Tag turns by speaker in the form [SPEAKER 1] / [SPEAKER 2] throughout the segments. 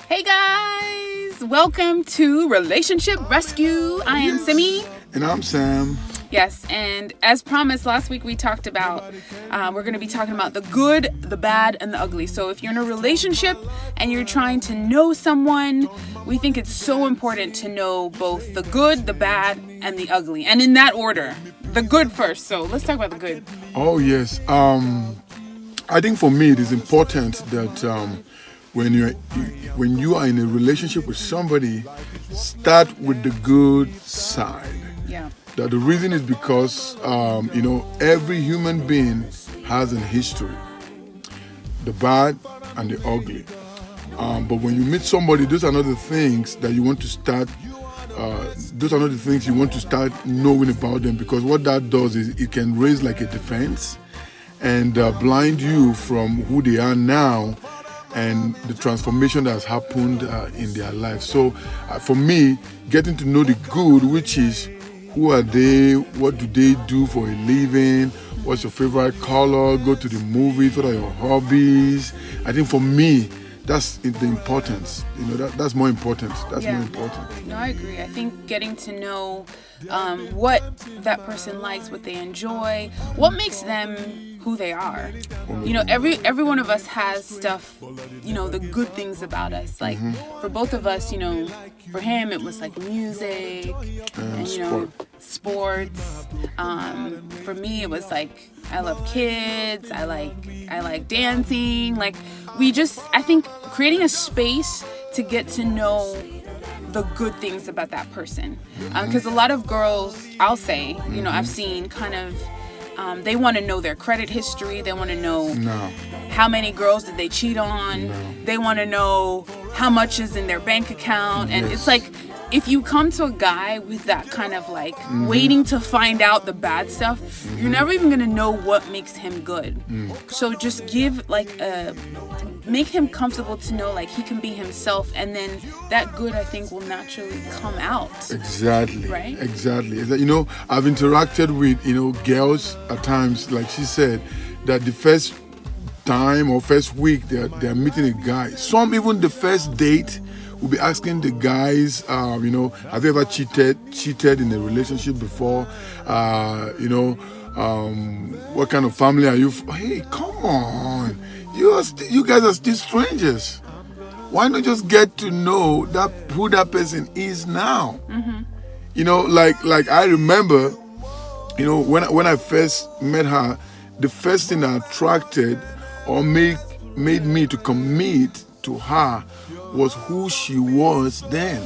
[SPEAKER 1] Hey guys, welcome to Relationship Rescue. I am Simi.
[SPEAKER 2] And I'm Sam.
[SPEAKER 1] Yes, and as promised, last week we talked about, we're going to be talking about the good, the bad, and the ugly. So if you're in a relationship and you're trying to know someone, we think it's so important to know both the good, the bad, and the ugly. And in that order, the good first. So let's talk about the good.
[SPEAKER 2] Oh, yes. I think for me it is important that when you are in a relationship with somebody, start with the good side.
[SPEAKER 1] Yeah.
[SPEAKER 2] That the reason is because every human being has a history, the bad and the ugly. But when you meet somebody, those are not the things that you want to start. Those are not the things you want to start knowing about them, because what that does is it can raise like a defense and blind you from who they are now and the transformation that has happened in their life. So for me, getting to know the good, which is who are they, what do they do for a living, what's your favorite color, go to the movies, what are your hobbies. I think for me, that's the importance. That's more important. More important.
[SPEAKER 1] No, I agree. I think getting to know what that person likes, what they enjoy, what makes them who they are. Every one of us has stuff, the good things about us. Like for both of us, for him it was like music and sports. For me it was like I love kids. I like dancing. Like I think creating a space to get to know the good things about that person. Because a lot of girls, I'll say, I've seen kind of, they want to know their credit history. They want to know how many girls did they cheat on. They want to know how much is in their bank account. And it's like, if you come to a guy with that kind of like waiting to find out the bad stuff, you're never even going to know what makes him good. So just make him comfortable to know like he can be himself, and then that good I think will naturally come out.
[SPEAKER 2] Exactly.
[SPEAKER 1] Right?
[SPEAKER 2] Exactly. I've interacted with, girls at times, like she said, that the first time or first week they're meeting a guy. Some even the first date will be asking the guys, have you ever cheated in a relationship before? What kind of family are you? Hey, come on. You guys are still strangers. Why not just get to know who that person is now? Like I remember, when I first met her, the first thing that attracted or made me to commit to her was who she was then.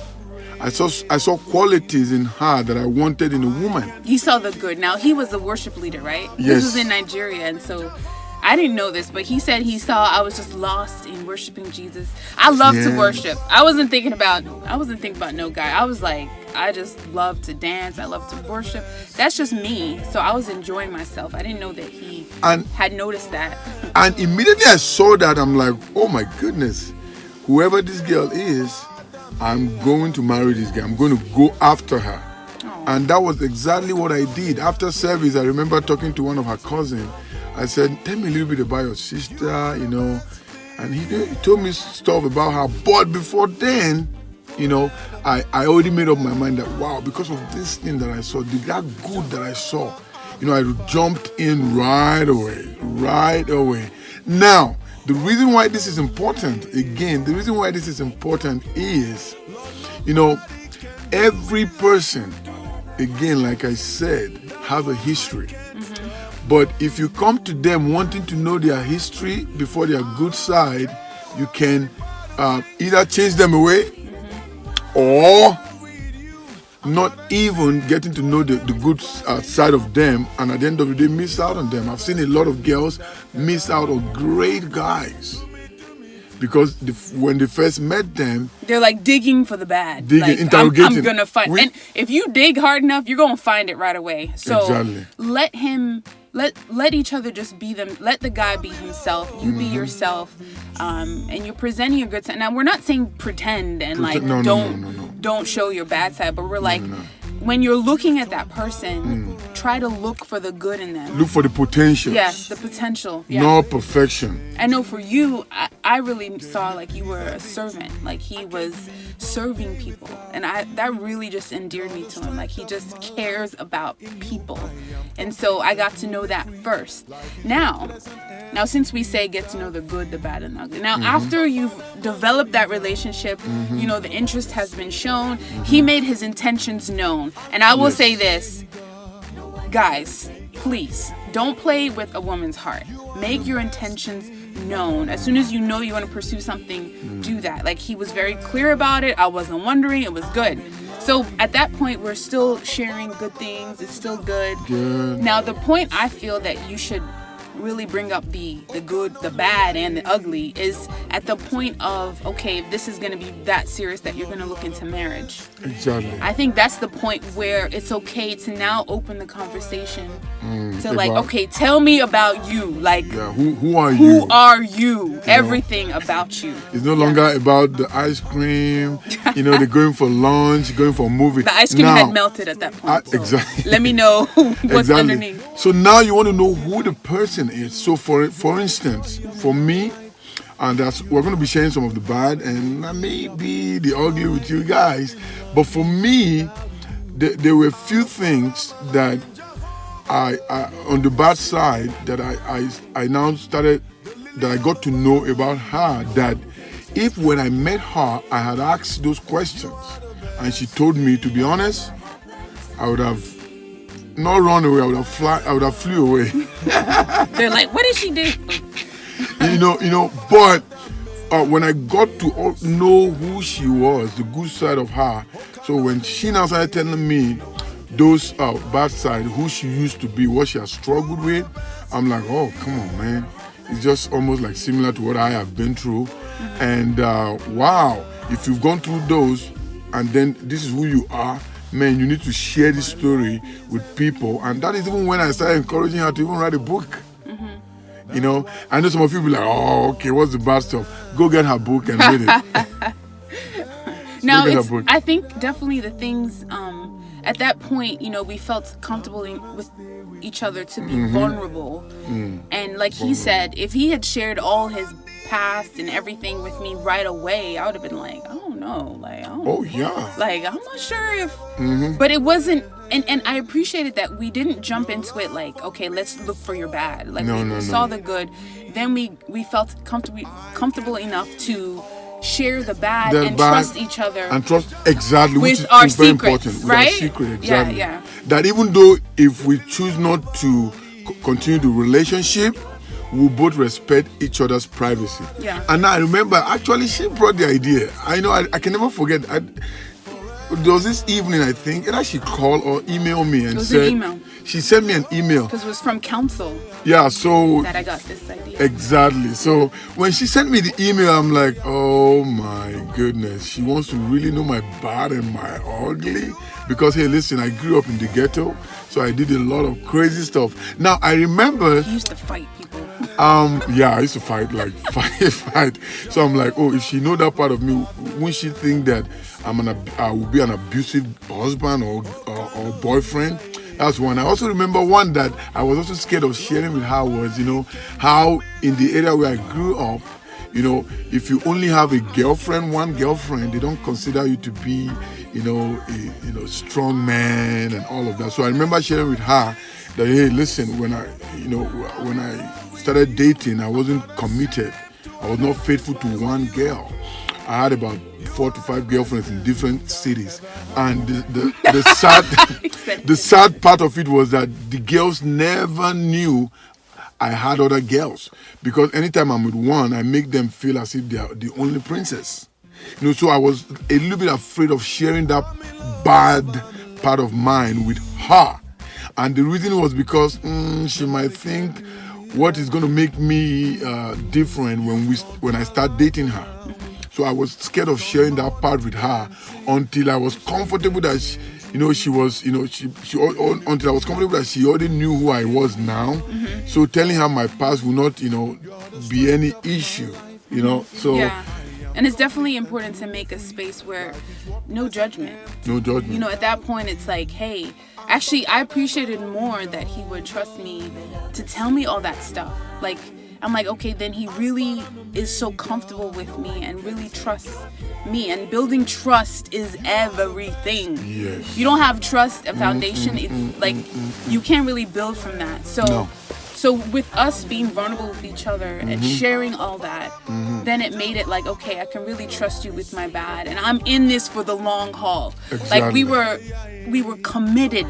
[SPEAKER 2] I saw qualities in her that I wanted in a woman.
[SPEAKER 1] You saw the good. Now, he was the worship leader, right?
[SPEAKER 2] Yes.
[SPEAKER 1] This was in Nigeria, and so I didn't know this, but he said he saw I was just lost in worshiping Jesus. I love to worship. I wasn't thinking about no guy. I was like, I just love to dance. I love to worship. That's just me. So I was enjoying myself. I didn't know that he had noticed that.
[SPEAKER 2] And immediately I saw that, I'm like, oh my goodness, whoever this girl is, I'm going to marry this girl. I'm going to go after her. Oh. And that was exactly what I did. After service, I remember talking to one of her cousins. I said, tell me a little bit about your sister, And he told me stuff about her. But before then, I already made up my mind that, wow, because of this thing that I saw, that good that I saw, I jumped in right away. Now, the reason why this is important, is, every person, again, like I said, have a history. But if you come to them wanting to know their history before their good side, you can either chase them away or not even getting to know the good side of them, and at the end of the day miss out on them. I've seen a lot of girls miss out on great guys because when they first met them,
[SPEAKER 1] they're like digging for the bad.
[SPEAKER 2] Interrogating.
[SPEAKER 1] I'm gonna find, and if you dig hard enough, you're gonna find it right away. So
[SPEAKER 2] exactly.
[SPEAKER 1] Let each other just be them. Let the guy be himself. You be yourself, and you're presenting a good side. Now we're not saying pretend and don't show your bad side, but we're like when you're looking at that person, try to look for the good in them.
[SPEAKER 2] Look for the potential.
[SPEAKER 1] Yes, the potential. Yeah.
[SPEAKER 2] Not perfection.
[SPEAKER 1] I know for you, I really saw like you were a servant. Like he was serving people. And that really just endeared me to him. Like he just cares about people. And so I got to know that first. Now since we say get to know the good, the bad, and the ugly. Now, after you've developed that relationship, you know, the interest has been shown. He made his intentions known. And I will say this, guys, please don't play with a woman's heart. Make your intentions known. As soon as you know you want to pursue something, do that. Like he was very clear about it. I wasn't wondering. It was good. So at that point, we're still sharing good things. It's still good. Now, the point I feel that you should really bring up the good, the bad, and the ugly is at the point of, okay, if this is going to be that serious that you're going to look into marriage.
[SPEAKER 2] Exactly.
[SPEAKER 1] I think that's the point where it's okay to now open the conversation to like, okay, tell me about you. Like,
[SPEAKER 2] who are you?
[SPEAKER 1] Who are you? Everything about you.
[SPEAKER 2] It's no longer about the ice cream. You know, they're going for lunch, going for a movie.
[SPEAKER 1] The ice cream had melted at that point. So
[SPEAKER 2] exactly.
[SPEAKER 1] Let me know what's underneath.
[SPEAKER 2] So now you want to know who the person is. So for instance, for me, and we're going to be sharing some of the bad and maybe the ugly with you guys. But for me, there were a few things that I on the bad side that I now started, that I got to know about her, that if when I met her, I had asked those questions and she told me, to be honest, I would have not run away, I would have flew away.
[SPEAKER 1] They're like, what did she do?
[SPEAKER 2] But when I got to know who she was, the good side of her, so when she now started telling me those bad side, who she used to be, what she has struggled with, I'm like, oh, come on, man. It's just almost like similar to what I have been through. And wow, if you've gone through those and then this is who you are, man, you need to share this story with people. And that is even when I started encouraging her to even write a book. You know, I know some of you will be like, oh, okay, what's the bad stuff? Go get her book and read it.
[SPEAKER 1] Now, I think definitely the things, at that point, you know, we felt comfortable with each other to be vulnerable. And like he said, if he had shared all his past and everything with me right away, I would have been like, I don't know. Like,
[SPEAKER 2] oh, yeah.
[SPEAKER 1] Like, I'm not sure if... But it wasn't... And I appreciated that we didn't jump into it like, okay, let's look for your bad. Like, we saw the good. Then we felt comfortable enough to share the bad and trust each other.
[SPEAKER 2] And trust, exactly,
[SPEAKER 1] with
[SPEAKER 2] which is
[SPEAKER 1] our
[SPEAKER 2] very
[SPEAKER 1] secrets,
[SPEAKER 2] important.
[SPEAKER 1] Right?
[SPEAKER 2] With our secret, exactly.
[SPEAKER 1] Yeah.
[SPEAKER 2] That even though if we choose not to continue the relationship, we both respect each other's privacy.
[SPEAKER 1] Yeah.
[SPEAKER 2] And I remember, actually, she brought the idea. I know, I can never forget. There was this evening, I think, either she called or emailed me and said...
[SPEAKER 1] an email.
[SPEAKER 2] She sent me an email.
[SPEAKER 1] Because it was from council.
[SPEAKER 2] Yeah, so...
[SPEAKER 1] That I got this idea.
[SPEAKER 2] Exactly. So when she sent me the email, I'm like, oh my goodness. She wants to really know my bad and my ugly. Because, hey, listen, I grew up in the ghetto, so I did a lot of crazy stuff. Now, I remember...
[SPEAKER 1] You used to fight people.
[SPEAKER 2] Yeah, I used to fight. So I'm like, oh, if she know that part of me, won't she think that I will be an abusive husband or boyfriend? That's one. I also remember one that I was also scared of sharing with her was, you know, how in the area where I grew up, you know, if you only have one girlfriend, they don't consider you to be, you know, a strong man and all of that. So I remember sharing with her that, hey, listen, when I started dating, I wasn't committed. I was not faithful to one girl. I had about 4 to 5 girlfriends in different cities, and the sad part of it was that the girls never knew I had other girls, because anytime I'm with one, I make them feel as if they are the only princess. You know, so I was a little bit afraid of sharing that bad part of mine with her, and the reason was because she might think, what is going to make me different when I start dating her? So I was scared of sharing that part with her until I was comfortable that until I was comfortable that she already knew who I was now. So telling her my past will not, be any issue, So
[SPEAKER 1] And it's definitely important to make a space where no judgment.
[SPEAKER 2] No judgment.
[SPEAKER 1] You know, at that point, it's like, hey, actually, I appreciated more that he would trust me to tell me all that stuff. Like, I'm like, okay, then he really is so comfortable with me and really trusts me. And building trust is everything.
[SPEAKER 2] Yes.
[SPEAKER 1] If you don't have trust, a foundation, you can't really build from that. So with us being vulnerable with each other and sharing all that, then it made it like, okay, I can really trust you with my bad, and I'm in this for the long haul.
[SPEAKER 2] Exactly.
[SPEAKER 1] Like we were committed.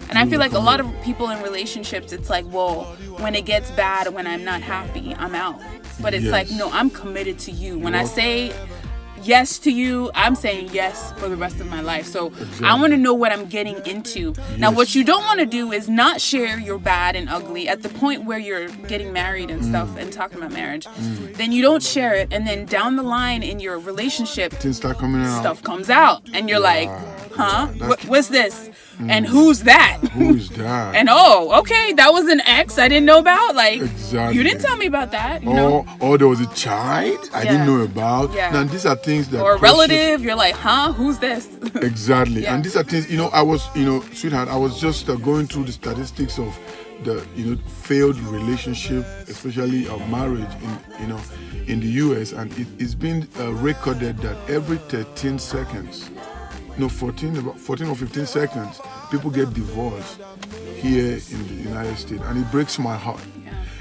[SPEAKER 1] And I feel like a lot of people in relationships, it's like, well, when it gets bad, when I'm not happy, I'm out. But it's like, no, I'm committed to you. When I say yes to you, I'm saying yes for the rest of my life. So I want to know what I'm getting into.
[SPEAKER 2] Yes.
[SPEAKER 1] Now, what you don't want to do is not share your bad and ugly at the point where you're getting married and stuff and talking about marriage. Then you don't share it. And then down the line in your relationship,
[SPEAKER 2] Things start coming out.
[SPEAKER 1] stuff comes out. And you're like, huh? What's this? And who's that?
[SPEAKER 2] Who is that?
[SPEAKER 1] And okay, that was an ex I didn't know about. Like,
[SPEAKER 2] Exactly.
[SPEAKER 1] you didn't tell me about that. You know?
[SPEAKER 2] Or there was a child I didn't know about.
[SPEAKER 1] Yeah.
[SPEAKER 2] Now these are things that
[SPEAKER 1] Or a relative, you're like, huh? Who's this?
[SPEAKER 2] Exactly.
[SPEAKER 1] Yeah.
[SPEAKER 2] And these are things, I was, sweetheart, I was just going through the statistics of the, failed relationship, especially of marriage in the US, and it's been recorded that every 13 seconds, 14 or 15 seconds, people get divorced here in the United States, and it breaks my heart.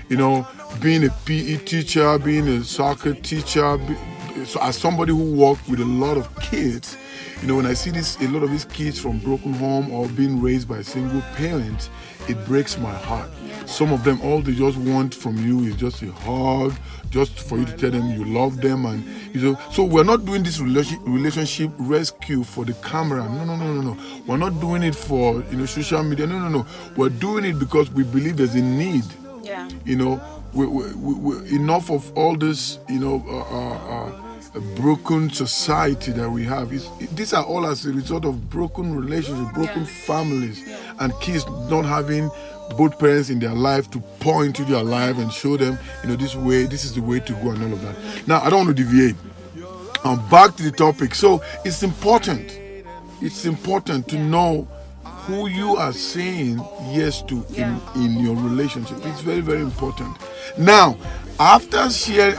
[SPEAKER 2] Being a PE teacher, being a soccer teacher, so as somebody who worked with a lot of kids, when I see a lot of these kids from broken home or being raised by single parents, it breaks my heart. Some of them, all they just want from you is just a hug, just for you to tell them you love them, and so we're not doing this relationship rescue for the camera. No. We're not doing it for social media. No. We're doing it because we believe there's a need.
[SPEAKER 1] Yeah.
[SPEAKER 2] We enough of all this, broken society that we have. These are all as a result of broken relationships, broken families, and kids not having both parents in their life to pour into their life and show them, this is the way to go and all of that. Now, I don't want to deviate. Back to the topic. So it's important to know who you are saying yes to in your relationship. It's very, very important. Now, I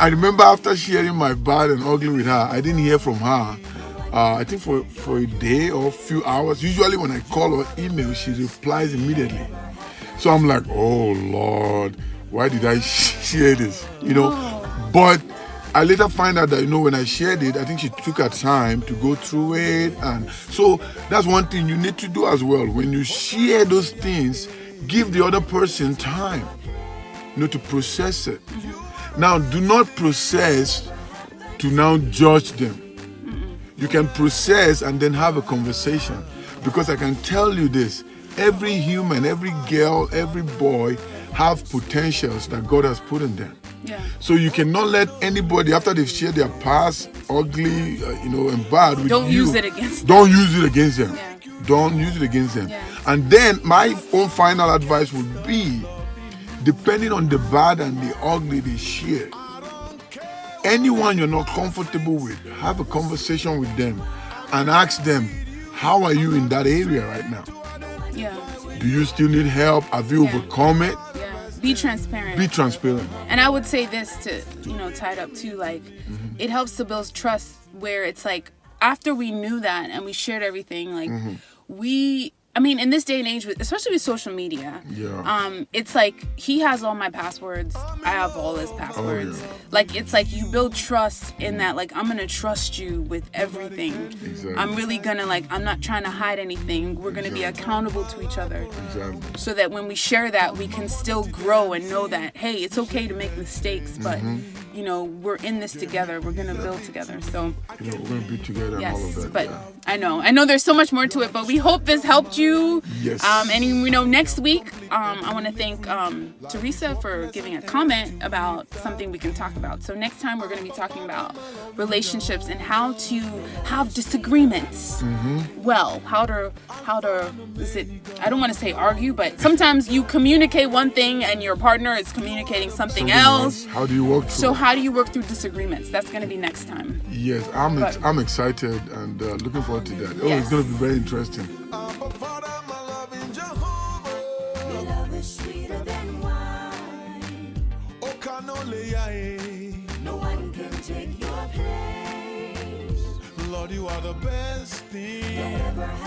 [SPEAKER 2] remember after sharing my bad and ugly with her, I didn't hear from her. I think for a day or a few hours. Usually when I call or email, she replies immediately. So I'm like, oh Lord, why did I share this? But I later find out that, when I shared it, I think she took her time to go through it. And so that's one thing you need to do as well. When you share those things, give the other person time, to process it. Now, do not process to now judge them. You can process and then have a conversation. Because I can tell you this, every human, every girl, every boy have potentials that God has put in them.
[SPEAKER 1] Yeah.
[SPEAKER 2] So you cannot let anybody, after they've shared their past, ugly, and bad with you.
[SPEAKER 1] Don't use it against them.
[SPEAKER 2] Don't use it against them.
[SPEAKER 1] Yeah.
[SPEAKER 2] Don't use it against them.
[SPEAKER 1] Yeah.
[SPEAKER 2] And then my own final advice would be, depending on the bad and the ugly they share, anyone you're not comfortable with, have a conversation with them and ask them, how are you in that area right now?
[SPEAKER 1] Yeah.
[SPEAKER 2] Do you still need help? Have you overcome it?
[SPEAKER 1] Yeah. Be transparent.
[SPEAKER 2] Be transparent.
[SPEAKER 1] And I would say this to, tie it up too, like, it helps to build trust where it's like, after we knew that and we shared everything, like, in this day and age, especially with social media, it's like he has all my passwords, I have all his passwords.
[SPEAKER 2] Oh, yeah.
[SPEAKER 1] Like, it's like you build trust in that, like, I'm gonna trust you with everything.
[SPEAKER 2] Exactly.
[SPEAKER 1] I'm really gonna, I'm not trying to hide anything. We're gonna be accountable to each other.
[SPEAKER 2] Exactly.
[SPEAKER 1] So that when we share that, we can still grow and know that, hey, it's okay to make mistakes, but we're in this together. We're gonna build together. So
[SPEAKER 2] we're gonna be together and all of that.
[SPEAKER 1] But I know there's so much more to it, but we hope this helped you.
[SPEAKER 2] Yes.
[SPEAKER 1] And next week, I want to thank Teresa for giving a comment about something we can talk about. So next time we're going to be talking about relationships and how to have disagreements. Well, how to I don't want to say argue, but sometimes you communicate one thing and your partner is communicating something else.
[SPEAKER 2] How do you work through it?
[SPEAKER 1] how do you work through disagreements? That's going to be next time.
[SPEAKER 2] Yes, I'm excited and looking forward to that. Oh,
[SPEAKER 1] Yes.
[SPEAKER 2] it's going to be very interesting.
[SPEAKER 3] No one can take your place. Lord, you are the best thing that ever happened.